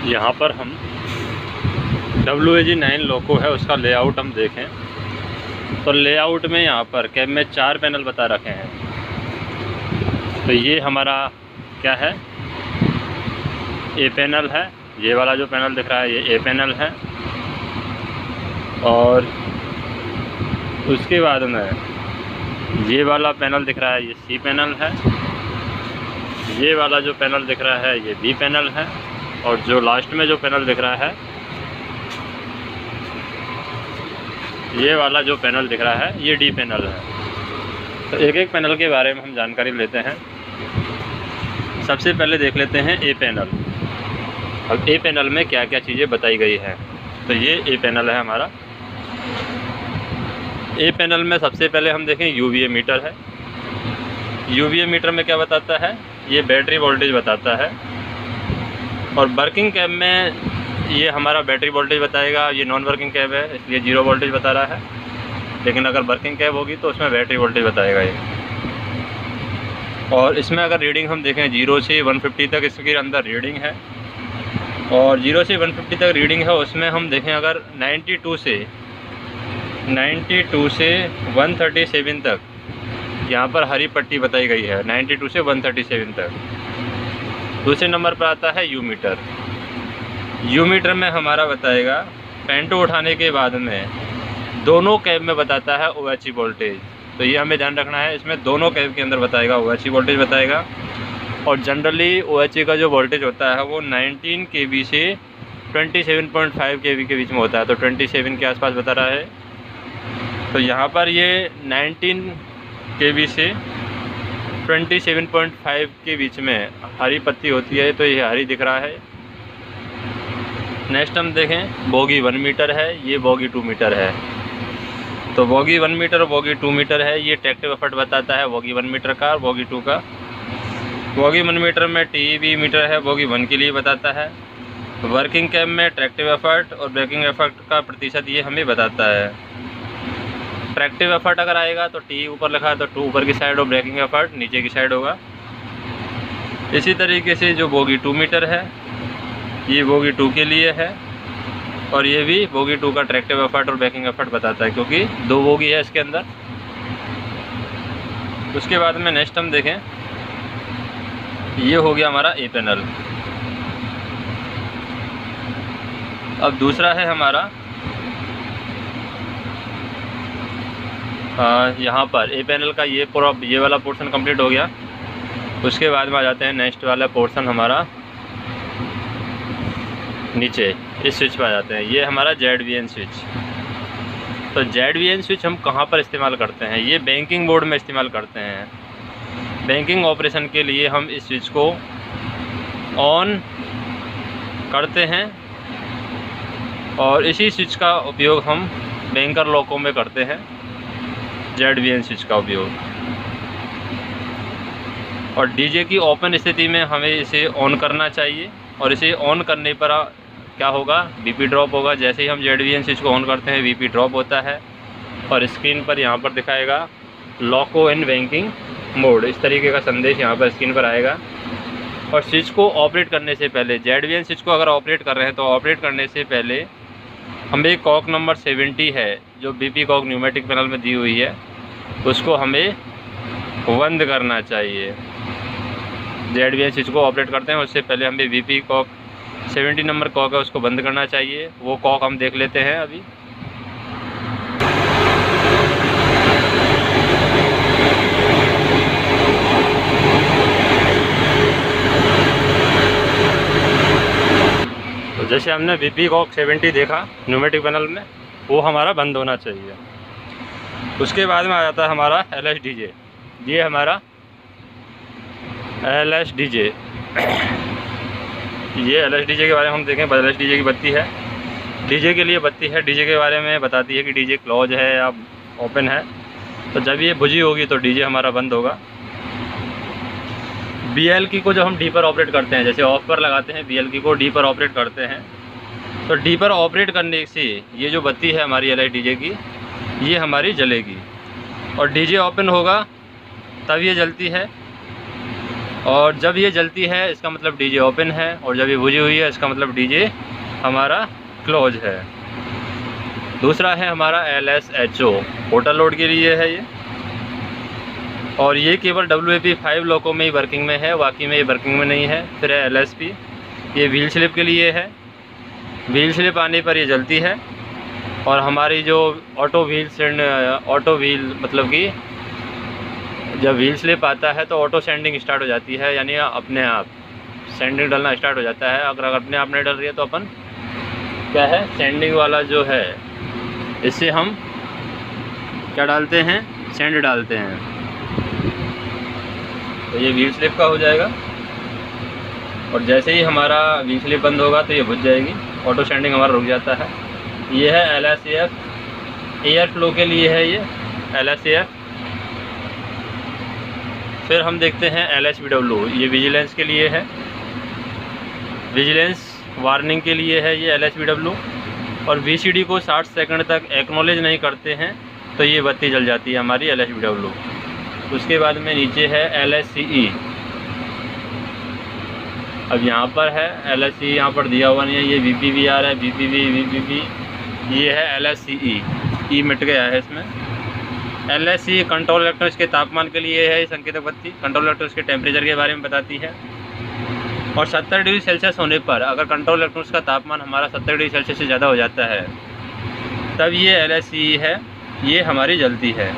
यहाँ पर हम WAG9 लोको है, उसका लेआउट हम देखें तो लेआउट में यहाँ पर कैब में 4 पैनल बता रखे हैं। तो ये हमारा क्या है, ए पैनल है। ये वाला जो पैनल दिख रहा है ये ए पैनल है। और उसके बाद में ये वाला पैनल दिख रहा है ये सी पैनल है। ये वाला जो पैनल दिख रहा है ये बी पैनल है। और जो लास्ट में जो पैनल दिख रहा है, ये वाला जो पैनल दिख रहा है ये डी पैनल है। तो एक एक पैनल के बारे में हम जानकारी लेते हैं। सबसे पहले देख लेते हैं ए पैनल। अब ए पैनल में क्या क्या चीज़ें बताई गई हैं। तो ये ए पैनल है हमारा। ए पैनल में सबसे पहले हम देखें UVA मीटर है। UVA मीटर में क्या बताता है, ये बैटरी वोल्टेज बताता है। और वर्किंग कैब में ये हमारा बैटरी वोल्टेज बताएगा। ये नॉन वर्किंग कैब है इसलिए 0 वोल्टेज बता रहा है, लेकिन अगर वर्किंग कैब होगी तो उसमें बैटरी वोल्टेज बताएगा ये। और इसमें अगर रीडिंग हम देखें 0 से 150 तक इसके अंदर रीडिंग है। और 0 से 150 तक रीडिंग है, उसमें हम देखें अगर 92 से 137 तक यहाँ पर हरी पट्टी बताई गई है। 92 से 137 तक। दूसरे नंबर पर आता है यू मीटर। यू मीटर में हमारा बताएगा पेंटो उठाने के बाद में दोनों कैब में बताता है OHE वोल्टेज। तो ये हमें ध्यान रखना है, इसमें दोनों कैब के अंदर बताएगा OHE वोल्टेज बताएगा। और जनरली OHE का जो वोल्टेज होता है वो 19 kV से 27.5 kV के बीच में होता है। तो 27 के आसपास बता रहा है। तो यहाँ पर ये 19 kV से 27.5 के बीच में हरी पत्ती होती है, तो ये हरी दिख रहा है। नेक्स्ट हम देखें बोगी 1 मीटर है, ये बोगी 2 मीटर है। तो बोगी 1 मीटर और बोगी 2 मीटर है। ये ट्रैक्टिव एफर्ट बताता है बोगी 1 मीटर का और बोगी 2 का। बोगी 1 मीटर में TEB मीटर है, बोगी 1 के लिए बताता है। वर्किंग कैब में ट्रैक्टिव एफर्ट और ब्रेकिंग एफर्ट का प्रतिशत ये हमें बताता है। ट्रैक्टिव एफर्ट अगर आएगा तो T ऊपर लिखा है तो 2 ऊपर की साइड और ब्रेकिंग एफर्ट नीचे की साइड होगा। इसी तरीके से जो बोगी 2 मीटर है ये बोगी 2 के लिए है। और ये भी बोगी 2 का ट्रैक्टिव एफर्ट और ब्रेकिंग एफर्ट बताता है, क्योंकि 2 बोगी है इसके अंदर। उसके बाद में नेक्स्ट हम देखें, ये हो गया हमारा ए पैनल। अब दूसरा है हमारा यहाँ पर ए पैनल का ये पूरा ये वाला पोर्शन कंप्लीट हो गया। उसके बाद में आ जाते हैं नेक्स्ट वाला पोर्शन हमारा नीचे इस स्विच पर आ जाते हैं। ये हमारा ZVN स्विच। तो ZVN स्विच हम कहाँ पर इस्तेमाल करते हैं, ये बैंकिंग बोर्ड में इस्तेमाल करते हैं। बैंकिंग ऑपरेशन के लिए हम इस स्विच को ऑन करते हैं और इसी स्विच का उपयोग हम बैंकर लॉकों में करते हैं, ZVN स्विच का उपयोग। और डीजे की ओपन स्थिति में हमें इसे ऑन करना चाहिए। और इसे ऑन करने पर क्या होगा, BP ड्रॉप होगा। जैसे ही हम ZVN स्विच को ऑन करते हैं BP ड्रॉप होता है और स्क्रीन पर यहाँ पर दिखाएगा लॉको इन बैंकिंग मोड। इस तरीके का संदेश यहाँ पर स्क्रीन पर आएगा। और स्विच को ऑपरेट करने से पहले, ZVN स्विच को अगर ऑपरेट कर रहे हैं तो ऑपरेट करने से पहले हमें कॉक नंबर 70 है जो BP कॉक न्यूमेटिक पैनल में दी हुई है, उसको हमें बंद करना चाहिए। ZVN स्विच को ऑपरेट करते हैं उससे पहले हमें BP कॉक 70 नंबर कॉक है उसको बंद करना चाहिए। वो कॉक हम देख लेते हैं अभी। तो जैसे हमने BP कॉक 70 देखा न्यूमेटिक पैनल में, वो हमारा बंद होना चाहिए। उसके बाद में आ जाता है हमारा LSDJ। ये हमारा LSDJ। ये LSDJ के बारे में हम देखें, LSDJ की बत्ती है, डीजे के लिए बत्ती है। डीजे के बारे में बताती है कि डीजे क्लोज है या ओपन है। तो जब ये बुझी होगी तो डीजे हमारा बंद होगा। BLK को जब हम डी पर ऑपरेट करते हैं, जैसे ऑफ पर लगाते हैं BLK को डी पर ऑपरेट करते हैं, तो डी पर ऑपरेट करने से ये जो बत्ती है हमारी LSDJ की, ये हमारी जलेगी। और डीजे ओपन होगा तब ये जलती है। और जब ये जलती है इसका मतलब डीजे ओपन है, और जब ये बुझी हुई है इसका मतलब डीजे हमारा क्लोज है। दूसरा है हमारा LSHO, होटल लोड के लिए है ये, और ये केवल WAP5 लोगों में ही वर्किंग में है, बाकी में ये वर्किंग में नहीं है। फिर है LSP, ये व्हील स्लिप के लिए है। व्हील स्लिप आने पर ये जलती है, और हमारी जो ऑटो व्हील मतलब कि जब व्हील स्लिप आता है तो ऑटो सेंडिंग स्टार्ट हो जाती है, यानी अपने आप सेंडिंग डलना स्टार्ट हो जाता है। अगर अपने आप नहीं डल रही है तो अपन क्या है, सेंडिंग वाला जो है इससे हम क्या डालते हैं, सेंड डालते हैं। तो ये व्हील स्लिप का हो जाएगा, और जैसे ही हमारा व्हील स्लिप बंद होगा तो ये बुझ जाएगी, ऑटो सेंडिंग हमारा रुक जाता है। ये है LSAF, एयर फ्लो के लिए है ये LSAF। फिर हम देखते हैं LHVW, ये विजिलेंस के लिए है, विजिलेंस वार्निंग के लिए है ये LHVW। और VCD को 60 सेकंड तक एक्नॉलेज नहीं करते हैं तो ये बत्ती जल जाती है हमारी LHVW। उसके बाद में नीचे है LSCE। अब यहाँ पर है LSCE, यहाँ पर दिया हुआ नहीं है, ये VPV आ रहा है, VPV, ये है LSCE, ई मिट गया है इसमें। LSCE कंट्रोल इलेक्ट्रॉनिक्स के तापमान के लिए है ये संकेतक बत्ती, कंट्रोल इलेक्ट्रॉनिक्स के टेम्परेचर के बारे में बताती है। और 70 डिग्री सेल्सियस होने पर अगर कंट्रोल इलेक्ट्रॉनिक्स का तापमान हमारा 70 डिग्री सेल्सियस से ज़्यादा हो जाता है तब ये LSCE है, ये हमारी जलती है।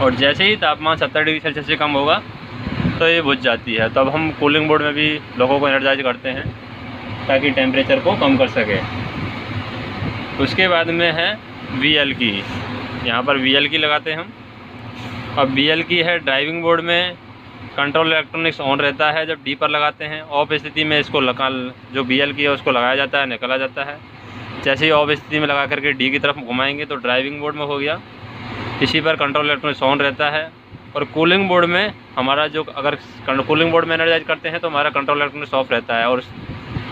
और जैसे ही तापमान 70 डिग्री सेल्सियस से कम होगा तो ये बुझ जाती है। तो अब हम कूलिंग बोर्ड में भी लोगों को एनर्जाइज करते हैं ताकि टेम्परेचर को कम कर सके। उसके बाद में है VL की, यहाँ पर VL की लगाते हैं हम। अब VL की है ड्राइविंग बोर्ड में कंट्रोल इलेक्ट्रॉनिक्स ऑन रहता है जब D पर लगाते हैं। ऑफ स्थिति में इसको जो VL की है उसको लगाया जाता है, निकला जाता है। जैसे ही ऑफ स्थिति में लगा करके D की तरफ घुमाएंगे तो ड्राइविंग बोर्ड में हो गया, इसी पर कंट्रोल इलेक्ट्रॉनिक्स ऑन रहता है। और कूलिंग बोर्ड में हमारा जो अगर कूलिंग बोर्ड में एनर्जाइज करते हैं तो हमारा कंट्रोल इलेक्ट्रॉनिक्स ऑफ रहता है। और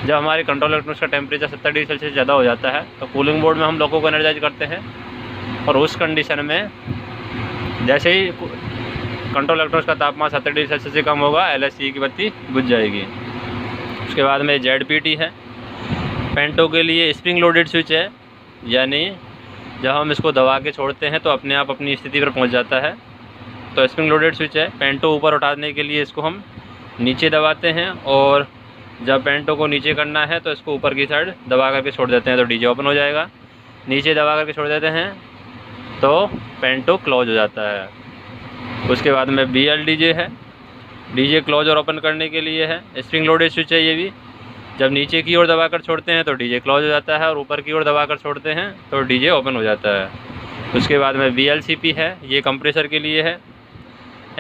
जब हमारे कंट्रोल इलेक्ट्रॉनिक्स का टेम्परेचर 70 डिग्री सेल्सियस ज़्यादा हो जाता है तो कूलिंग बोर्ड में हम लोगों को एनर्जाइज करते हैं, और उस कंडीशन में जैसे ही कंट्रोल इलेक्ट्रॉनिक्स का तापमान 70 डिग्री सेल्सियस से कम होगा LSCE की बत्ती बुझ जाएगी। उसके बाद में ZPT है, पेंटो के लिए स्प्रिंग लोडेड स्विच है, यानी जब हम इसको दबा के छोड़ते हैं तो अपने आप अपनी स्थिति पर पहुंच जाता है। तो स्प्रिंग लोडेड स्विच है। पेंटो ऊपर उठाने के लिए इसको हम नीचे दबाते हैं, और जब पेंटो को नीचे करना है तो इसको ऊपर की साइड दबा करके छोड़ देते हैं तो डीजे ओपन हो जाएगा। नीचे दबा करके छोड़ देते हैं तो पेंटो क्लोज हो जाता है। उसके बाद में BL DJ है, डीजे क्लोज और ओपन करने के लिए है। स्प्रिंग लोडेड स्विच है ये भी, जब नीचे की ओर दबाकर छोड़ते हैं तो डीजे क्लोज हो जाता है, और ऊपर की ओर दबाकर छोड़ते हैं तो डीजे ओपन हो जाता है। उसके बाद में VLCP है, ये कंप्रेसर के लिए है।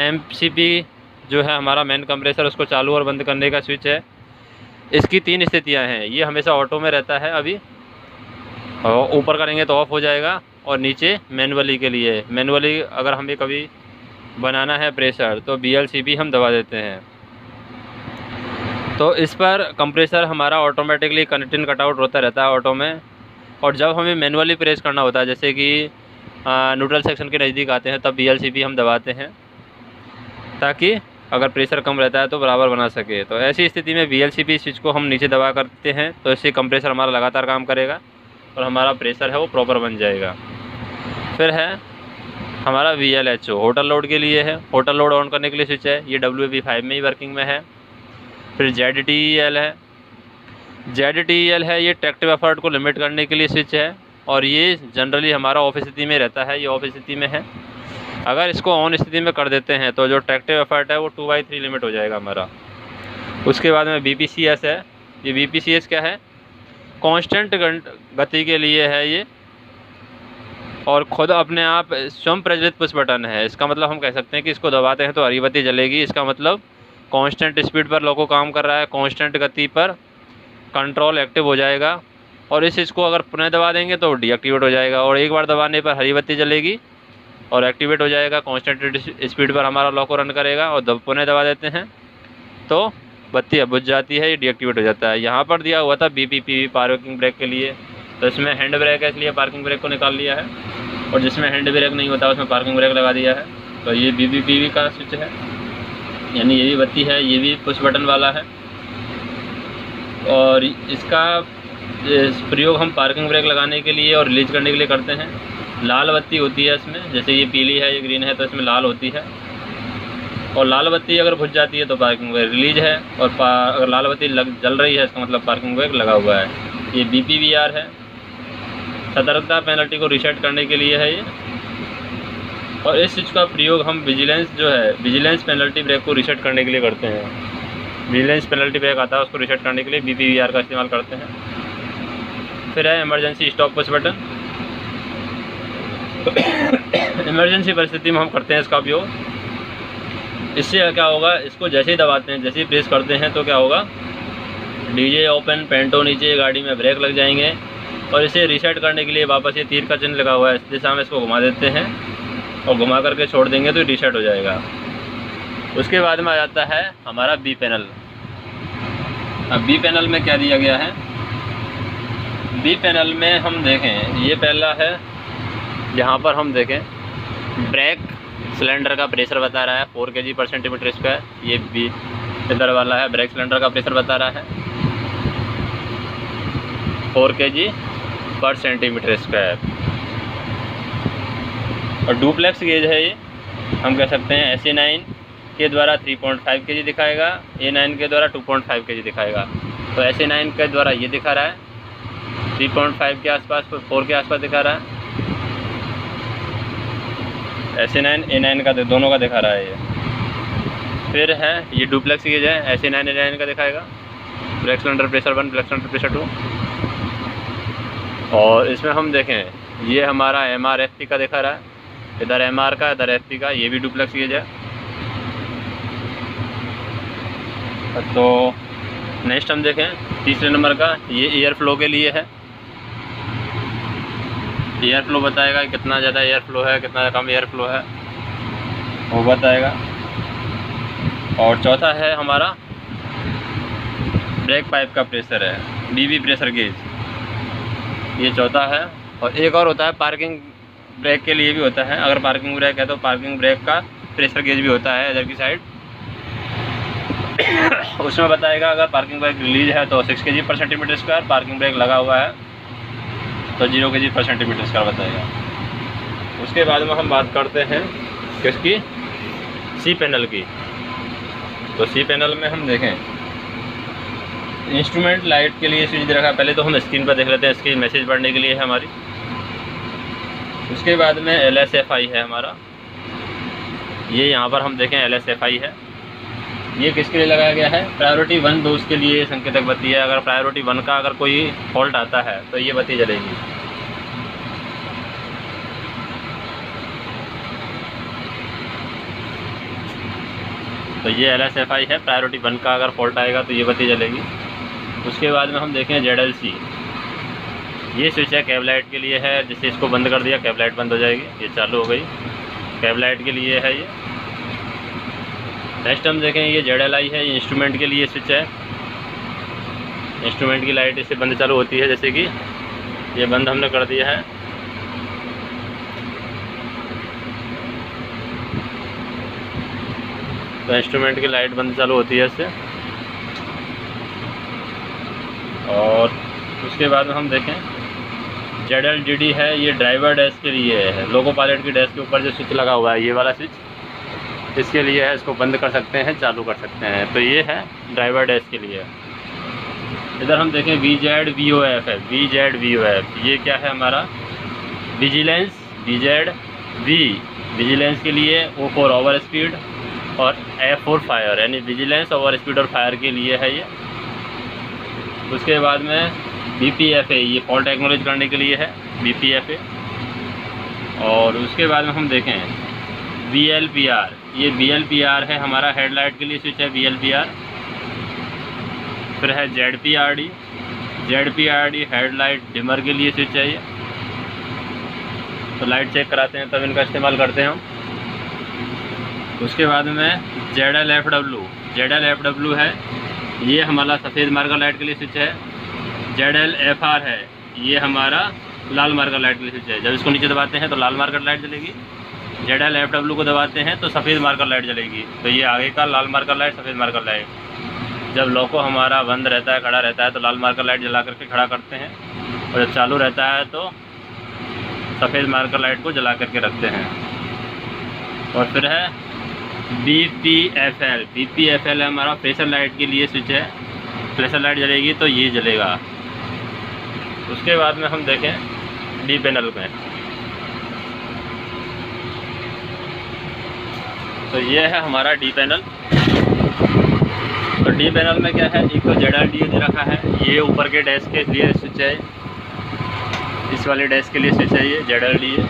MCP जो है हमारा मेन कंप्रेसर, उसको चालू और बंद करने का स्विच है। इसकी 3 स्थितियां हैं, ये हमेशा ऑटो में रहता है अभी, और ऊपर करेंगे तो ऑफ हो जाएगा, और नीचे मैनुअली के लिए, मैनुअली अगर हमें कभी बनाना है प्रेशर तो VLCP हम दबा देते हैं। तो इस पर कंप्रेसर हमारा ऑटोमेटिकली कनेक्ट इन कटआउट होता रहता है ऑटो में, और जब हमें मैनुअली प्रेस करना होता है जैसे कि न्यूट्रल सेक्शन के नज़दीक आते हैं तब VLCP हम दबाते हैं, ताकि अगर प्रेशर कम रहता है तो बराबर बना सके। तो ऐसी स्थिति में VLCP स्विच को हम नीचे दबा करते हैं तो इससे कंप्रेसर हमारा लगातार काम करेगा और हमारा प्रेशर है वो प्रॉपर बन जाएगा। फिर है हमारा VLHO, होटल लोड के लिए है। होटल लोड ऑन करने के लिए स्विच है, ये WAP5 में ही वर्किंग में है। फिर ZTEL है, ZTEL है ये ट्रैक्टिव एफर्ट को लिमिट करने के लिए स्विच है, और ये जनरली हमारा ऑफ स्थिति में रहता है, ये ऑफ स्थिति में है। अगर इसको ऑन स्थिति में कर देते हैं तो जो ट्रैक्टिव एफर्ट है वो 2/3 लिमिट हो जाएगा हमारा। उसके बाद में BPCS है, ये BPCS क्या है, कांस्टेंट गति के लिए है ये, और खुद अपने आप स्वयं प्रज्वलित पुश बटन है। इसका मतलब हम कह सकते हैं कि इसको दबाते हैं तो हरी बत्ती जलेगी। इसका मतलब कांस्टेंट स्पीड पर लोगो काम कर रहा है, कांस्टेंट गति पर कंट्रोल एक्टिव हो जाएगा, और इस चीज़ को अगर पुनः दबा देंगे तो डीएक्टिवेट हो जाएगा। और एक बार दबाने पर हरी बत्ती जलेगी और एक्टिवेट हो जाएगा, कांस्टेंट स्पीड पर हमारा लॉको रन करेगा, और पुनः दबा देते हैं तो बत्ती अब बुझ जाती है, ये डीएक्टिवेट हो जाता है। यहाँ पर दिया हुआ था BPPV पार्किंग ब्रेक के लिए, तो इसमें हैंड ब्रेक है इसलिए पार्किंग ब्रेक को निकाल लिया है, और जिसमें हैंड ब्रेक नहीं होता उसमें पार्किंग ब्रेक लगा दिया है। तो ये BPPV का स्विच है। यानी ये भी बत्ती है, ये भी पुश बटन वाला है। और इसका प्रयोग हम पार्किंग ब्रेक लगाने के लिए और रिलीज करने के लिए करते हैं। लाल बत्ती होती है इसमें, जैसे ये पीली है, ये ग्रीन है, तो इसमें लाल होती है। और लाल बत्ती अगर बुझ जाती है तो पार्किंग ब्रेक रिलीज है, और अगर लाल बत्ती जल रही है इसका मतलब पार्किंग ब्रेक लगा हुआ है। ये BPVR है, सतर्कता पेनल्टी को रीसेट करने के लिए है ये। और इस स्विच का प्रयोग हम विजिलेंस जो है, विजिलेंस पेनल्टी ब्रेक को रीसेट करने के लिए करते हैं। विजिलेंस पेनल्टी ब्रेक आता है, उसको रीसेट करने के लिए BPVR का इस्तेमाल करते हैं। फिर है emergency stop push button. Emergency परिस्थिति में हम करते हैं इसका उपयोग। इससे क्या होगा, इसको जैसे ही दबाते हैं, जैसे ही प्रेस करते हैं तो क्या होगा, DJ ओपन, पेंटो नीचे, गाड़ी में ब्रेक लग जाएंगे। और इसे रीसेट करने के लिए वापस ये तीर का चिन्ह लगा हुआ है, इस दिशा में इसको घुमा देते हैं और घुमा करके छोड़ देंगे तो रीसेट हो जाएगा। उसके बाद में आ जाता है हमारा B पैनल। अब B पैनल में क्या दिया गया है, B पैनल में हम देखें, ये पहला है जहाँ पर हम देखें ब्रेक सिलेंडर का प्रेशर बता रहा है 4 kg/cm²। ये B इधर वाला है, ब्रेक सिलेंडर का प्रेशर बता रहा है 4 kg/cm²। और डुप्लेक्स गेज है ये, हम कह सकते हैं SA9 के द्वारा 3.5 kg दिखाएगा, A9 के द्वारा 2.5 kg दिखाएगा। तो SA9 के द्वारा ये दिखा रहा है 3.5 के आसपास, 4 के आसपास दिखा रहा है। SA9 A9 का दोनों का दिखा रहा है ये। फिर है ये डुप्लेक्स गेज है, SA9 A9 का दिखाएगा, brake cylinder pressure 1, brake cylinder pressure 2। और इसमें हम देखें ये हमारा MR/FP का दिखा रहा है, इधर MR का, इधर FP का, ये भी डुप्लेक्स गेज है। तो नेक्स्ट हम देखें तीसरे नंबर का, ये एयर फ्लो के लिए है। एयर फ्लो बताएगा कितना ज़्यादा एयर फ्लो है, कितना कम एयर फ्लो है, वो बताएगा। और चौथा है हमारा ब्रेक पाइप का प्रेशर है, BB प्रेशर गेज, ये चौथा है। और एक और होता है पार्किंग ब्रेक के लिए भी होता है, अगर पार्किंग ब्रेक है तो पार्किंग ब्रेक का प्रेशर गेज भी होता है इधर की साइड। उसमें बताएगा अगर पार्किंग ब्रेक रिलीज है तो 6 kg/cm², पार्किंग ब्रेक लगा हुआ है तो 0 kg/cm² बताएगा। उसके बाद में हम बात करते हैं किसकी, C पैनल की। तो C पैनल में हम देखें इंस्ट्रूमेंट लाइट के लिए स्विच दे रखा है। पहले तो हम स्क्रीन पर देख लेते हैं, इसकी मैसेज पढ़ने के लिए है हमारी। उसके बाद में LSFI है हमारा, ये यहाँ पर हम देखें LSFI है। ये किसके लिए लगाया गया है, प्रायोरिटी 1 दोस्त के लिए संकेतक बत्ती है। अगर प्रायोरिटी 1 का अगर कोई फॉल्ट आता है तो ये बत्ती जलेगी। तो ये LSFI है, प्रायोरिटी 1 का अगर फॉल्ट आएगा तो ये बत्ती जलेगी। उसके बाद में हम देखें ZLC, ये स्विच है कैब लाइट के लिए है, जिससे इसको बंद कर दिया कैब लाइट बंद हो जाएगी, ये चालू हो गई, कैब लाइट के लिए है ये। नेक्स्ट हम देखें ये ZLI है, ये इंस्ट्रूमेंट के लिए स्विच है। इंस्ट्रूमेंट की लाइट इससे बंद चालू होती है, जैसे कि ये बंद हमने कर दिया है। तो इंस्ट्रूमेंट की लाइट बंद चालू होती है इससे। और उसके बाद में हम देखें ZLDD है, ये ड्राइवर डैश के लिए है, लोको पायलट की डैश के ऊपर जो स्विच लगा हुआ है ये वाला स्विच, इसके लिए है, इसको बंद कर सकते हैं, चालू कर सकते हैं। तो ये है ड्राइवर डैश के लिए। इधर हम देखें VZVOF है, VZVOF ये क्या है हमारा, विजिलेंस, VZV विजिलेंस के लिए, O फॉर ओवर स्पीड और F फॉर फायर, यानी विजिलेंस, ओवर स्पीड और फायर के लिए है ये। उसके बाद में BPFA, ये फॉल्ट एक्नॉलेज करने के लिए है BPFA। और उसके बाद में हम देखें VLPR, ये VLPR है हमारा, हेडलाइट के लिए स्विच है VLPR। फिर है ZPRD, ZPRD हेडलाइट डिमर के लिए स्विच है ये। तो लाइट चेक कराते हैं तब इनका इस्तेमाल करते हैं हम। उसके बाद में ZLFW, ZLFW है, ये हमारा सफ़ेद मार्कर लाइट के लिए स्विच है। ZLFR है, ये हमारा लाल मार्कर लाइट के लिए स्विच है। जब इसको नीचे दबाते हैं तो लाल मार्कर लाइट जलेगी, ZLFW को दबाते हैं तो सफ़ेद मार्कर लाइट जलेगी। तो ये आगे का लाल मार्कर लाइट, सफ़ेद मार्कर लाइट। जब लोको हमारा बंद रहता है, खड़ा रहता है, तो लाल मार्कर लाइट जला करके खड़ा करते हैं, और जब चालू रहता है तो सफ़ेद मार्कर लाइट को जला करके रखते हैं। और फिर है BPFL। BPFL है हमारा प्रेशर लाइट के लिए स्विच है। प्रेशर लाइट जलेगी तो ये जलेगा। उसके बाद में हम देखें डी पैनल में, तो ये है हमारा डी पैनल। तो डी पैनल में क्या है, एक तो ZLDA दे रखा है, ये ऊपर के डैश के लिए स्विच है, इस वाले डैश के लिए स्विच है ये ZLDA।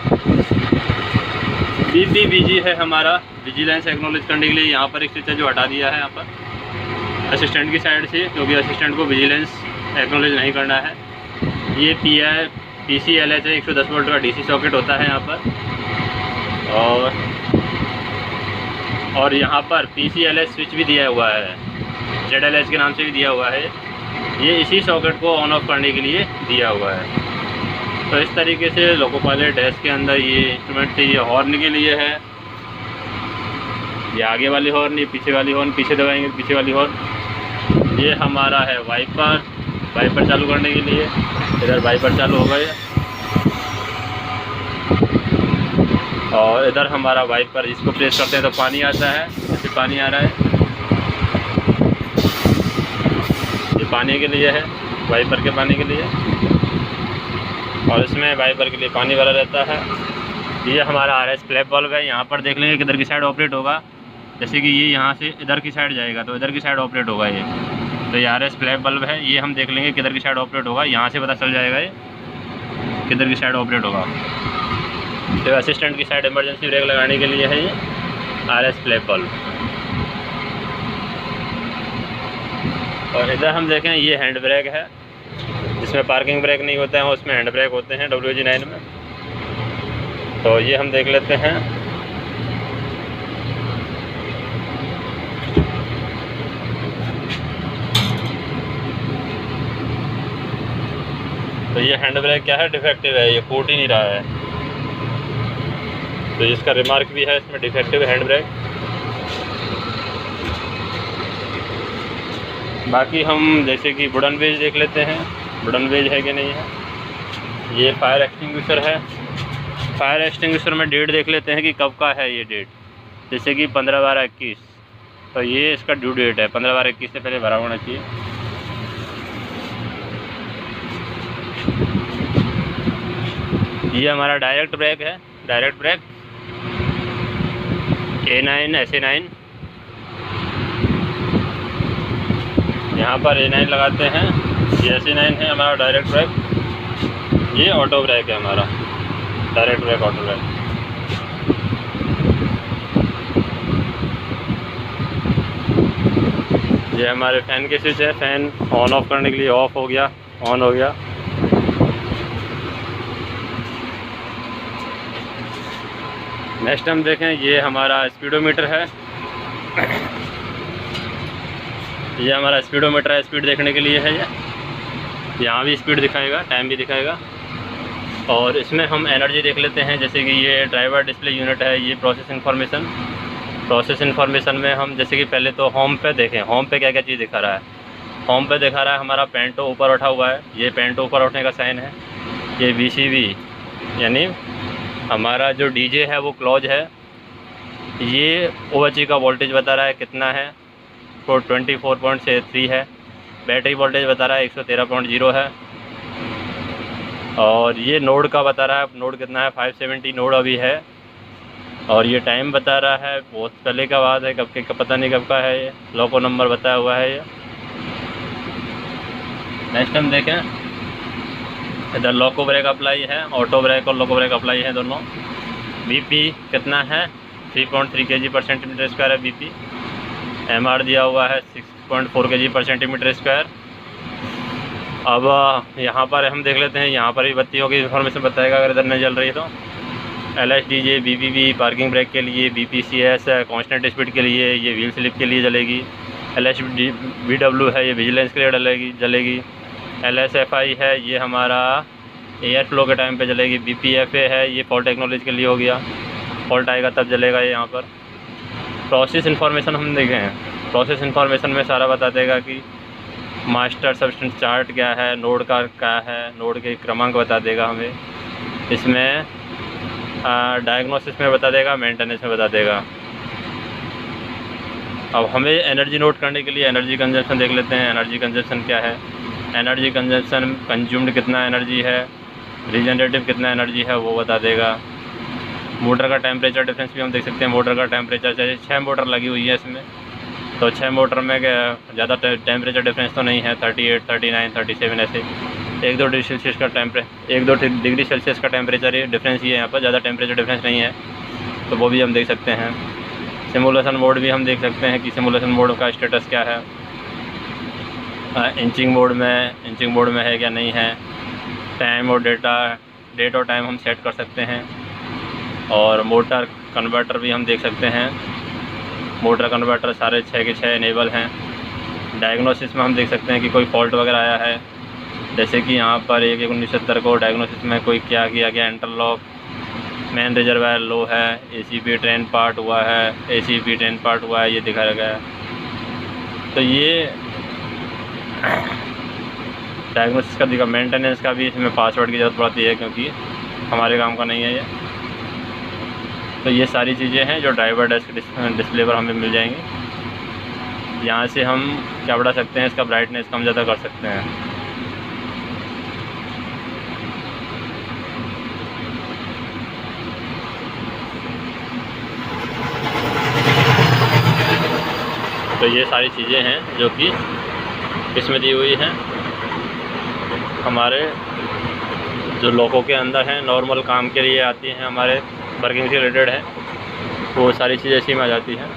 BPVG है हमारा विजिलेंस एक्नॉलेज करने के लिए, यहाँ पर एक स्विच है जो हटा दिया है यहाँ पर असिस्टेंट की साइड से, क्योंकि असिस्टेंट को विजिलेंस एक्नॉलेज नहीं करना है। ये PCLH है, 110 वोल्ट का DC सॉकेट होता है यहाँ पर। और यहाँ पर PCLH स्विच भी दिया हुआ है, ZLH के नाम से भी दिया हुआ है। ये इसी सॉकेट को ऑन ऑफ करने के लिए दिया हुआ है। तो इस तरीके से लोको पायलट डैश के अंदर ये इंस्ट्रूमेंट ये हॉर्न के लिए है, ये आगे वाली हॉर्न, ये पीछे वाली हॉर्न, पीछे दबाएंगे पीछे वाली हॉर्न। ये हमारा है वाइपर, वाइपर चालू करने के लिए। इधर वाइपर चालू हो गया, और इधर हमारा वाइपर, इसको प्रेस करते हैं तो पानी आता है, जैसे पानी आ रहा है, ये पानी के लिए है, वाइपर के पानी के लिए। और इसमें वाइपर के लिए पानी भरा रहता है। ये हमारा RS फ्लैप वाल्व है। यहाँ पर देख लेंगे किधर की साइड ऑपरेट होगा, जैसे कि ये यहाँ से इधर की साइड जाएगा तो इधर की साइड ऑपरेट होगा ये। तो ये RS फ्लैप वाल्व है, ये हम देख लेंगे किधर की साइड ऑपरेट होगा, यहाँ से पता चल जाएगा ये किधर की साइड ऑपरेट होगा। तो असिस्टेंट की साइड इमरजेंसी ब्रेक लगाने के लिए है ये RS फ्लैप वाल्व। और इधर हम देखें ये हैंड ब्रेक है, जिसमें पार्किंग ब्रेक नहीं होता है, उसमें हैंड ब्रेक होते हैं WG9 में। तो ये हम देख लेते हैं। तो ये हैंड ब्रेक क्या है, डिफेक्टिव है, ये फूट ही नहीं रहा है। तो इसका रिमार्क भी है इसमें, डिफेक्टिव हैंड ब्रेक। बाकी हम जैसे कि वुडन वेज देख लेते हैं, वुडन वेज है कि नहीं है। ये फायर एक्सटिंग्विशर है। फायर एक्सटिंग्विशर में डेट देख लेते हैं कि कब का है ये डेट, जैसे कि 15/12/21। तो ये इसका ड्यू डेट है, 15/12/21 से पहले भरा होना चाहिए। ये हमारा डायरेक्ट ब्रेक है, डायरेक्ट ब्रेक A9 SA9। यहाँ पर A9 लगाते हैं, ये SA9 है हमारा डायरेक्ट ब्रेक। ये ऑटो ब्रेक है हमारा, डायरेक्ट ब्रेक ऑटो ब्रेक। ये हमारे फ़ैन के स्विच है, फ़ैन ऑन ऑफ करने के लिए ऑफ हो गया, ऑन हो गया। नेक्स्ट हम देखें, ये हमारा स्पीडोमीटर है। ये हमारा स्पीडोमीटर है, स्पीड देखने के लिए है ये। यहाँ भी स्पीड दिखाएगा, टाइम भी दिखाएगा। और इसमें हम एनर्जी देख लेते हैं, जैसे कि ये ड्राइवर डिस्प्ले यूनिट है, ये प्रोसेस इन्फॉर्मेशन। प्रोसेस इन्फॉर्मेशन में हम जैसे कि पहले तो होम पे देखें, होम पे क्या क्या चीज़ दिखा रहा है। होम पे दिखा रहा है हमारा पेंटो ऊपर उठा हुआ है, ये पेंटो ऊपर उठने का साइन है। ये VCV यानी हमारा जो DJ है वो क्लोज है। ये OHE का वोल्टेज बता रहा है कितना है, तो 24.3 है। बैटरी वोल्टेज बता रहा है 113.0 है। और ये नोड का बता रहा है, नोड कितना है, 570 नोड अभी है। और ये टाइम बता रहा है, बहुत पहले का बात है, कब के पता नहीं कब का है। ये लोको नंबर बताया हुआ है ये। नेक्स्ट हम देखें, इधर लोको ब्रेक अप्लाई है, ऑटो ब्रेक और लोको ब्रेक अप्लाई है दोनों। BP कितना है, 3.3 kg/cm² है BP। MR दिया हुआ है 6.4 kg/cm²। अब यहाँ पर हम देख लेते हैं, यहाँ पर भी बत्तियों की इन्फॉर्मेशन बताएगा अगर इधर नहीं जल रही तो। LSDJ BBB पार्किंग ब्रेक के लिए, BPCS है कांस्टेंट स्पीड के लिए, ये व्हील स्लिप के लिए जलेगी। LSBW है, ये विजिलेंस के लिए जलेगी। LSFI है, ये हमारा एयर फ्लो के टाइम पे जलेगी। BPFA है, ये फॉल्ट टेक्नोलॉजी के लिए हो गया। फॉल्ट आएगा तब जलेगा ये यहाँ पर। प्रोसेस इन्फॉर्मेशन हम देखे हैं, प्रोसेस इन्फॉर्मेशन में सारा बता देगा कि मास्टर सबस्टेंस चार्ट क्या है, नोड का क्या है, नोड के क्रमांक बता देगा हमें। इसमें डायग्नोसिस में बता देगा, मेंटेनेंस में बता देगा। अब हमें एनर्जी नोट करने के लिए एनर्जी कंजप्शन देख लेते हैं। एनर्जी कंजप्शन क्या है, एनर्जी कंजप्शन कंज्यूम्ड कितना एनर्जी है, रीजनरेटिव कितना एनर्जी है वो बता देगा। मोटर का टेम्परेचर डिफरेंस भी हम देख सकते हैं। मोटर का टेम्परेचर जैसे 6 मोटर लगी हुई है इसमें, तो 6 मोटर में ज़्यादा टेम्परेचर डिफरेंस तो नहीं है, 38, 39, 37 ऐसे 1-2 डिग्री सेल्सियस का 1-2 डिग्री सेल्सियस का टेम्परेचर डिफरेंस ही है यहाँ पर, ज़्यादा टेम्परेचर डिफरेंस नहीं है, तो वो भी हम देख सकते हैं। सिमुलेशन मोड भी हम देख सकते हैं कि सिमुलेशन मोड का स्टेटस क्या है, इंचिंग मोड में है क्या नहीं है। टाइम और डेट और टाइम हम सेट कर सकते हैं। और मोटर कन्वर्टर भी हम देख सकते हैं। मोटर कन्वर्टर सारे 6 के 6 इनेबल हैं। डायग्नोसिस में हम देख सकते हैं कि कोई फॉल्ट वगैरह आया है, जैसे कि यहाँ पर 1/1970 को डायग्नोसिस में कोई क्या किया गया, इंटरलॉक मेन रिजर्वायर लो है, ACP ट्रेन पार्ट हुआ है, ACP ट्रेन पार्ट हुआ है, ये दिखा गया है। तो ये डायग्नोसिस का दिखा। मेंटेनेंस का भी इसमें पासवर्ड की ज़रूरत पड़ती है क्योंकि हमारे काम का नहीं है ये। तो ये सारी चीज़ें हैं जो ड्राइवर डेस्क डिस्प्ले पर हमें मिल जाएंगी। यहाँ से हम क्या बढ़ा सकते हैं, इसका ब्राइटनेस कम ज़्यादा कर सकते हैं। तो ये सारी चीज़ें हैं जो कि इसमें दी हुई हैं। हमारे जो लोगों के अंदर हैं, नॉर्मल काम के लिए आती हैं, हमारे वर्किंग से रिलेटेड है, वो सारी चीज़ें इसी में आ जाती हैं।